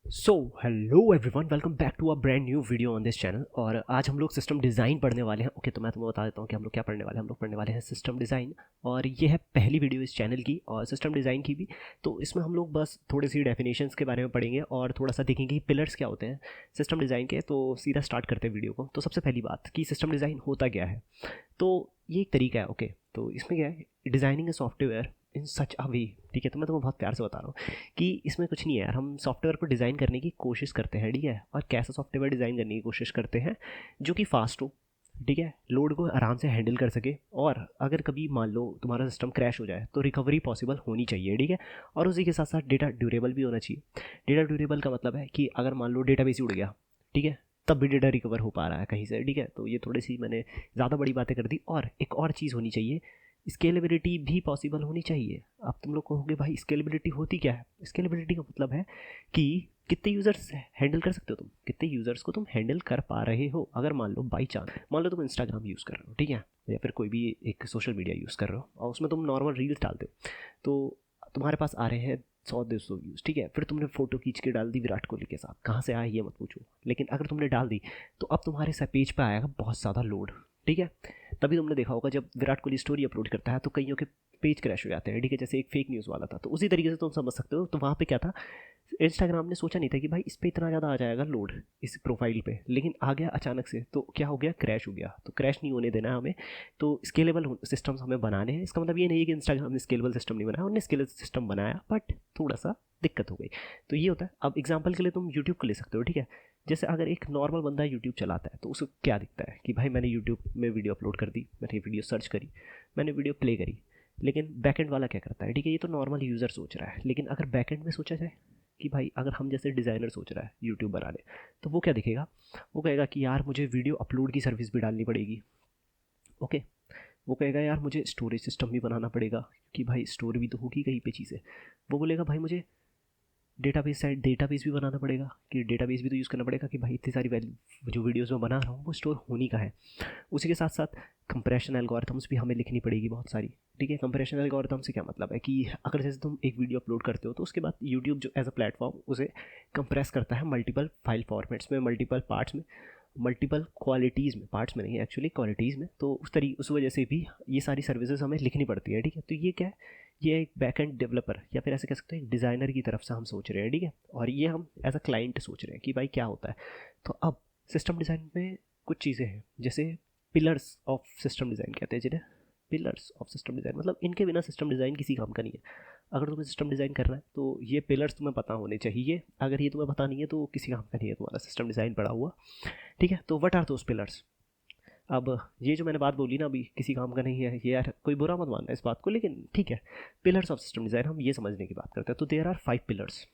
So hello everyone, welcome back to a brand new video on this channel. और आज हम लोग system design पढ़ने वाले हैं। ओके, तो मैं तुम्हें बता देता हूँ कि हम लोग क्या पढ़ने वाले हैं। हम लोग पढ़ने वाले हैं सिस्टम डिज़ाइन, और ये है पहली वीडियो इस चैनल की और सिस्टम डिज़ाइन की भी। तो इसमें हम लोग बस थोड़ी सी डेफिनेशंस के बारे में पढ़ेंगे और थोड़ा सा देखेंगे कि पिलर्स क्या होते हैं सिस्टम डिज़ाइन के। तो सीधा स्टार्ट करते हैं वीडियो को। तो सबसे पहली बात कि सिस्टम डिज़ाइन होता क्या है। तो ये एक तरीका है। ओके, तो इसमें क्या है, डिज़ाइनिंग ए सॉफ्टवेयर इन सच अ वे। ठीक है, तो मैं तुम्हें बहुत प्यार से बता रहा हूँ कि इसमें कुछ नहीं है यार। हम सॉफ्टवेयर को डिज़ाइन करने की कोशिश करते हैं, ठीक है। और कैसा सॉफ्टवेयर डिज़ाइन करने की कोशिश करते हैं जो कि फास्ट हो, ठीक है, लोड को आराम से हैंडल कर सके, और अगर कभी मान लो तुम्हारा सिस्टम क्रैश हो जाए तो रिकवरी पॉसिबल होनी चाहिए, ठीक है। और उसी के साथ साथ डेटा ड्यूरेबल भी होना चाहिए। डेटा ड्यूरेबल का मतलब है कि अगर मान लो डेटाबेस ही उड़ गया, ठीक है, तब भी डेटा रिकवर हो पा रहा है कहीं से, ठीक है। तो ये थोड़ी सी मैंने ज़्यादा बड़ी बातें कर दी। और एक और चीज़ होनी चाहिए, स्केलेबिलिटी भी पॉसिबल होनी चाहिए। अब तुम लोग कहोगे भाई स्केलेबिलिटी होती क्या है। स्केलेबिलिटी का मतलब है कि कितने यूज़र्स हैंडल कर सकते हो तुम, कितने यूज़र्स को तुम हैंडल कर पा रहे हो। अगर मान लो बाई चांस, मान लो तुम इंस्टाग्राम यूज़ कर रहे हो, ठीक है, या फिर कोई भी एक सोशल मीडिया यूज़ कर रहे हो और उसमें तुम नॉर्मल रील्स डालते हो, तो तुम्हारे पास आ रहे हैं 100-200 व्यूज़, ठीक है। फिर तुमने फोटो खींच के डाल दी विराट कोहली के साथ, कहाँ से आया ये मत पूछो, लेकिन अगर तुमने डाल दी तो अब तुम्हारे पेज पे आएगा बहुत ज़्यादा लोड, ठीक है। तभी तुमने देखा होगा जब विराट कोहली स्टोरी अपलोड करता है तो कईयों के पेज क्रैश हो जाते हैं, ठीक है, जैसे एक फेक न्यूज़ वाला था। तो उसी तरीके से तुम समझ सकते हो। तो वहाँ पे क्या था, इंस्टाग्राम ने सोचा नहीं था कि भाई इस पे इतना ज़्यादा आ जाएगा लोड इस प्रोफाइल पे, लेकिन आ गया अचानक से। तो क्या हो गया, क्रैश हो गया। तो क्रैश नहीं होने देना है हमें। तो स्केलेबल सिस्टम्स हमें बनाने हैं। इसका मतलब ये नहीं है कि इंस्टाग्राम ने स्केलेबल सिस्टम नहीं बनाया, उन्होंने स्केलेबल सिस्टम बनाया, बट थोड़ा सा दिक्कत हो गई। तो ये होता है। अब एग्जाम्पल के लिए तुम यूट्यूब को ले सकते हो, ठीक है। जैसे अगर एक नॉर्मल बंदा यूट्यूब चलाता है तो उसको क्या दिखता है कि भाई मैंने यूट्यूब में वीडियो अपलोड कर दी, मैंने वीडियो सर्च करी, मैंने वीडियो प्ले करी। लेकिन बैकएंड वाला क्या करता है, ठीक है, ये तो नॉर्मल यूज़र सोच रहा है। लेकिन अगर बैकएंड में सोचा जाए कि भाई अगर हम जैसे डिज़ाइनर सोच रहा है यूट्यूब बनाने, तो वो क्या दिखेगा, वो कहेगा कि यार मुझे वीडियो अपलोड की सर्विस भी डालनी पड़ेगी। ओके, वो कहेगा यार मुझे स्टोरेज सिस्टम भी बनाना पड़ेगा कि भाई स्टोर भी तो होगी कहीं पे चीज़ें। वो बोलेगा भाई मुझे डेटाबेस साइड डेटाबेस भी बनाना पड़ेगा कि डेटाबेस भी तो यूज़ करना पड़ेगा कि भाई इतनी सारी वैल्यू जो वीडियोज़ में बना रहा हूँ वो स्टोर होनी का है। उसी के साथ साथ कंप्रेशन एल्गोरिथम्स भी हमें लिखनी पड़ेगी बहुत सारी, ठीक है। कंप्रेशन एल्गोरिथम से क्या मतलब है कि अगर जैसे तुम एक वीडियो अपलोड करते हो तो उसके बाद यूट्यूब जो एज अ प्लेटफॉर्म उसे कंप्रेस करता है मल्टीपल फाइल फॉर्मेट्स में, मल्टीपल पार्ट्स में, मल्टीपल क्वालिटीज़ में, पार्ट्स में नहीं एक्चुअली क्वालिटीज़ में। तो उस वजह से भी ये सारी सर्विसेज हमें लिखनी पड़ती है, ठीक है। तो ये क्या है, ये एक बैक एंड डेवलपर या फिर ऐसे कह सकते हैं एक डिज़ाइनर की तरफ से हम सोच रहे हैं, ठीक है। और ये हम एज अ क्लाइंट सोच रहे हैं कि भाई क्या होता है। तो अब सिस्टम डिज़ाइन में कुछ चीज़ें हैं, जैसे पिलर्स ऑफ सिस्टम डिज़ाइन कहते हैं जिन्हें। पिलर्स ऑफ सिस्टम डिज़ाइन मतलब इनके बिना सिस्टम डिज़ाइन किसी काम का नहीं है। अगर तुम्हें सिस्टम डिज़ाइन करना है तो ये पिलर्स तुम्हें पता होने चाहिए। अगर ये तुम्हें पता नहीं है तो किसी काम का नहीं है तुम्हारा सिस्टम डिज़ाइन पड़ा हुआ, ठीक है। तो व्हाट आर दोस पिलर्स। अब ये जो मैंने बात बोली ना अभी किसी काम का नहीं है, ये यार कोई बुरा मत मानना इस बात को, लेकिन ठीक है। पिलर्स ऑफ सिस्टम डिज़ाइन हम ये समझने की बात करते हैं। तो देयर आर 5 पिलर्स,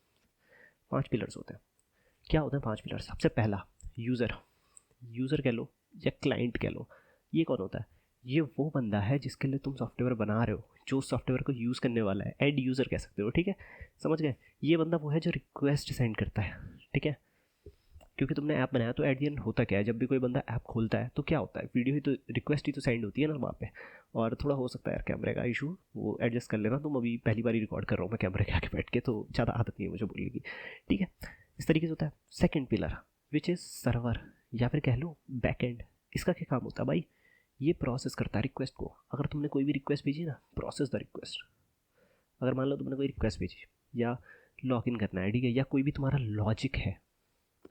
5 पिलर्स होते हैं। क्या होते हैं 5 पिलर्स। सबसे पहला यूज़र, यूज़र कह लो या क्लाइंट कह लो। ये कौन होता है, ये वो बंदा है जिसके लिए तुम सॉफ्टवेयर बना रहे हो, जो सॉफ्टवेयर को यूज़ करने वाला है, एंड यूज़र कह सकते हो, ठीक है। समझ गए। ये बंदा वो है जो रिक्वेस्ट सेंड करता है, ठीक है। क्योंकि तुमने ऐप बनाया तो एट दी एंड होता क्या है, जब भी कोई बंदा ऐप खोलता है तो क्या होता है, वीडियो ही तो, रिक्वेस्ट ही तो सेंड होती है ना वहाँ पे। और थोड़ा हो सकता है यार कैमरे का इशू, वो एडजस्ट कर लेना। तुम अभी पहली बार रिकॉर्ड कर रहा हूँ मैं कैमरे के आगे बैठ के, तो ज़्यादा आदत नहीं है मुझे बोलने की, ठीक है। इस तरीके से होता है। Second pillar which is server या फिर कह लो बैक एंड। इसका क्या काम होता है भाई, ये प्रोसेस करता है रिक्वेस्ट को। अगर तुमने कोई भी रिक्वेस्ट भेजी ना, प्रोसेस द रिक्वेस्ट। अगर मान लो तुमने कोई रिक्वेस्ट भेजी या लॉग इन करना है, ठीक है, या कोई भी तुम्हारा लॉजिक है,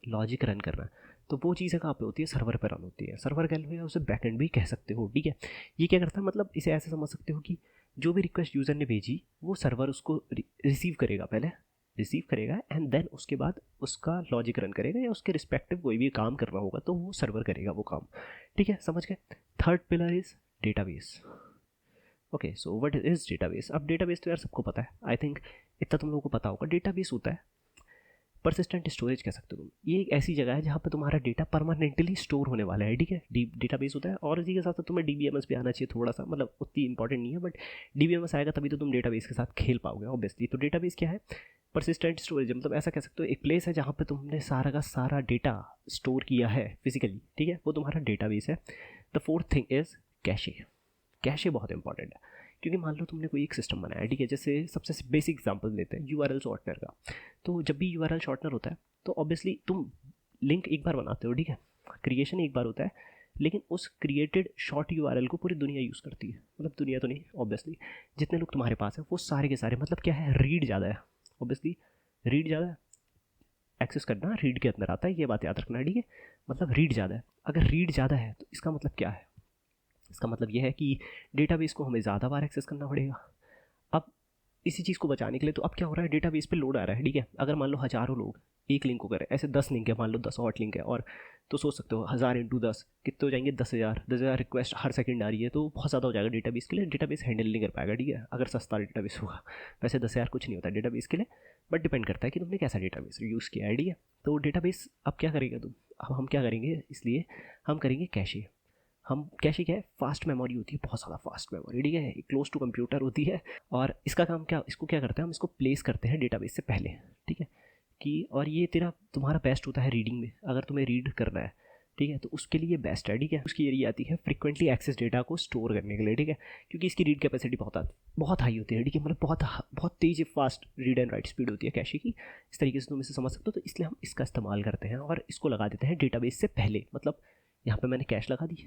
लॉजिक रन करना है, तो वो चीज़ें कहाँ पे होती है, सर्वर पर रन होती है। सर्वर कह लो या उसे बैकएंड भी कह सकते हो, ठीक है। ये क्या करता है, मतलब इसे ऐसे समझ सकते हो कि जो भी रिक्वेस्ट यूज़र ने भेजी वो सर्वर उसको रिसीव करेगा, पहले रिसीव करेगा एंड देन उसके बाद उसका लॉजिक रन करेगा, या उसके रिस्पेक्टिव कोई भी काम करना होगा तो वो सर्वर करेगा वो काम, ठीक है। समझ गए। Third pillar is database. Okay, so what is database. अब डेटाबेस तो यार सबको पता है, आई थिंक इतना तुम लोगों को पता होगा। डेटाबेस होता है परसिस्टेंट स्टोरेज कह सकते हो तुम। ये एक ऐसी जगह है जहाँ पे तुम्हारा डेटा परमानेंटली स्टोर होने वाला है, ठीक है। डेटाबेस होता है, और इसी के साथ साथ तुम्हें डीबीएमएस भी आना चाहिए थोड़ा सा, मतलब उतनी इंपॉर्टेंट नहीं है, बट डीबीएमएस आएगा तभी तो तुम डेटाबेस के साथ खेल पाओगे ऑब्वियसली। तो डेटाबेस क्या है, परसिस्टेंट स्टोरेज, मतलब ऐसा कह सकते हो एक प्लेस है जहाँ पे तुमने सारा का सारा डेटा स्टोर किया है फिजिकली, ठीक है, वो तुम्हारा डेटाबेस है। The fourth thing is cache. Cache बहुत इंपॉर्टेंट है, क्योंकि मान लो तुमने कोई एक सिस्टम बनाया, ठीक है, जैसे सबसे बेसिक एग्जांपल लेते हैं यूआरएल शॉर्टनर का। तो जब भी यूआरएल शॉर्टनर होता है तो ऑब्वियसली तुम लिंक एक बार बनाते हो, ठीक है, क्रिएशन एक बार होता है, लेकिन उस क्रिएटेड शॉर्ट यूआरएल को पूरी दुनिया यूज़ करती है, मतलब दुनिया तो नहीं, ऑब्वियसली जितने लोग तुम्हारे पास हैं वो सारे के सारे, मतलब क्या है, रीड ज़्यादा है, ऑब्वियसली रीड ज़्यादा है, एक्सेस करना रीड के अंदर आता है, ये बात याद रखना, ठीक है, मतलब रीड ज़्यादा है। अगर रीड ज़्यादा है तो इसका मतलब क्या है, इसका मतलब यह है कि डेटाबेस को हमें ज़्यादा बार एक्सेस करना पड़ेगा। अब इसी चीज़ को बचाने के लिए तो अब क्या हो रहा है, डेटाबेस पे लोड आ रहा है, ठीक है, अगर मान लो हज़ारों लोग एक लिंक को करें, ऐसे 10 लिंक है, मान लो 10 हॉट लिंक है, और तो सोच सकते हो 1000 इंटू 10 कितने हो जाएंगे, 10,000 रिक्वेस्ट हर सेकंड आ रही है, तो बहुत ज़्यादा हो जाएगा डेटाबेस के लिए, डेटाबेस हैंडल नहीं कर पाएगा, ठीक है, अगर सस्ता डेटाबेस होगा। वैसे 10,000 कुछ नहीं होता डेटाबेस के लिए, बट डिपेंड करता है कि तुमने कैसा डेटाबेस यूज़ किया है, ठीक है। तो डेटाबेस अब क्या करेगा तुम, अब हम क्या करेंगे, इसलिए हम करेंगे कैशे। हम कैशे क्या है, फास्ट मेमोरी होती है, बहुत ज़्यादा फास्ट मेमोरी, ठीक है, क्लोज टू कंप्यूटर होती है, और इसका काम क्या, इसको क्या करते हैं हम, इसको प्लेस करते हैं डेटाबेस से पहले, ठीक है, कि और ये तुम्हारा बेस्ट होता है रीडिंग में, अगर तुम्हें रीड करना है, ठीक है, तो उसके लिए बेस्ट है, ठीक है। उसकी एरिया आती है फ्रीक्वेंटली एक्सेस डेटा को स्टोर करने के लिए, ठीक है, क्योंकि इसकी रीड कैपेसिटी बहुत हाई होती है, ठीक है, मतलब बहुत तेज़ fast read and right speed होती है कैशे की, इस तरीके से तुम इसे समझ सकते हो। तो इसलिए हम इसका इस्तेमाल करते हैं और इसको लगा देते हैं डेटाबेस से पहले, मतलब यहाँ पे मैंने कैश लगा दी,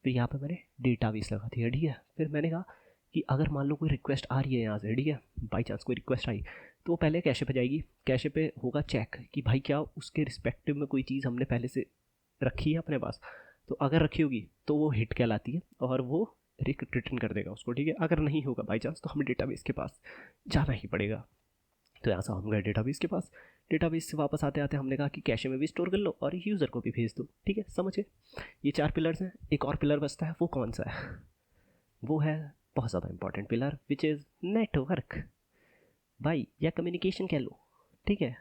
फिर यहाँ पे मैंने डेटाबेस लगा दिया, ठीक है। फिर मैंने कहा कि अगर मान लो कोई रिक्वेस्ट आ रही है यहाँ से, ठीक है, बाई चांस कोई रिक्वेस्ट आई, तो वो पहले कैशे पे जाएगी, कैशे पे होगा चेक कि भाई क्या उसके रिस्पेक्टिव में कोई चीज़ हमने पहले से रखी है अपने पास, तो अगर रखी होगी तो वो हिट कहलाती है और वो रिटर्न कर देगा उसको, ठीक है। अगर नहीं होगा बाई चांस तो हमें डेटाबेस के पास जाना ही पड़ेगा। तो यहाँ से हम गए डेटाबेस के पास, डेटाबेस से वापस आते आते हमने कहा कि कैशे में भी स्टोर कर लो और यूज़र को भी भेज दो, ठीक है, समझे। ये 4 पिलर्स हैं, एक और पिलर बचता है, वो कौन सा है, वो है बहुत ज़्यादा important pillar, which is network भाई, या कम्युनिकेशन कह लो, ठीक है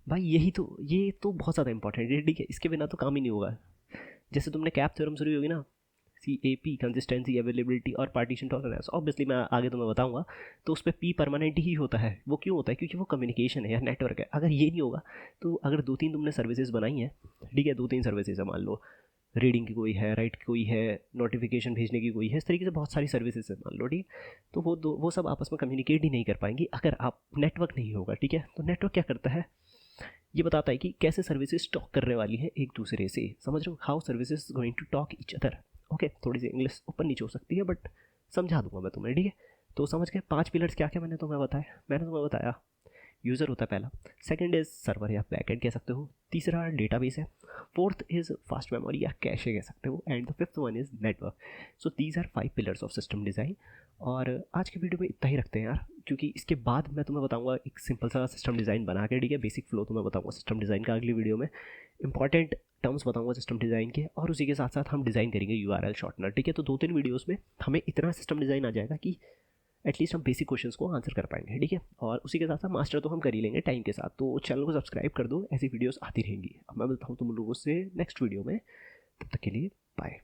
भाई, ये तो बहुत ज़्यादा इंपॉर्टेंट है, ठीक है, इसके बिना तो काम ही नहीं होगा। जैसे तुमने कैप थ्योरम सुनी होगी ना, CAP, कंसिस्टेंसी, अवेलेबिलिटी और पार्टीशन टॉलरेंस, ऑब्वियसली मैं आगे तुम्हें बताऊंगा। तो उस पर P परमानेंट ही होता है, वो क्यों होता है, क्योंकि वो कम्युनिकेशन है या नेटवर्क है। अगर ये नहीं होगा तो अगर 2-3 तुमने सर्विसेज बनाई हैं, ठीक है, 2-3 सर्विसेज है, मान लो रीडिंग की कोई है, राइट की कोई है, नोटिफिकेशन भेजने की कोई है, इस तरीके से बहुत सारी सर्विसेज है मान लो, ठीक, तो वो सब आपस में कम्युनिकेट ही नहीं कर पाएंगी अगर आप नेटवर्क नहीं होगा, ठीक है। तो नेटवर्क क्या करता है, ये बताता है कि कैसे सर्विसेज टॉक करने वाली है एक दूसरे से, समझ रहे हो, how services going to talk each other. Okay, थोड़ी सी इंग्लिश ऊपर नीचे हो सकती है बट समझा दूंगा मैं तुम्हें, ठीक है। तो समझ गए 5 पिलर्स क्या क्या मैंने तुम्हें बताया यूज़र होता है पहला, सेकंड इज़ सर्वर या बैकएंड कह सकते हो, तीसरा डेटाबेस है, फोर्थ इज़ फास्ट मेमोरी या कैशे कह सकते हो, and the fifth one is network. So these are 5 pillars of system design. और आज के वीडियो में इतना ही रखते हैं यार, क्योंकि इसके बाद मैं तुम्हें बताऊंगा एक सिंपल सा सिस्टम डिज़ाइन बना के, ठीक है, बेसिक फ्लो तुम्हें बताऊंगा सिस्टम डिज़ाइन का अगली वीडियो में, इंपॉर्टेंट टर्म्स बताऊंगा सिस्टम डिज़ाइन के, और उसी के साथ साथ हम डिज़ाइन करेंगे यूआरएल शॉर्टनर, ठीक है। तो 2-3 वीडियोस में हमें इतना सिस्टम डिज़ाइन आ जाएगा कि एटलीस्ट हम बेसिक क्वेश्चंस को आंसर कर पाएंगे, ठीक है। और उसी के साथ साथ मास्टर तो हम कर ही लेंगे टाइम के साथ। तो चैनल को सब्सक्राइब कर दो, ऐसी वीडियोस आती रहेंगी। अब मैं मिलता हूँ तुम लोगों से नेक्स्ट वीडियो में, तब तक के लिए बाय।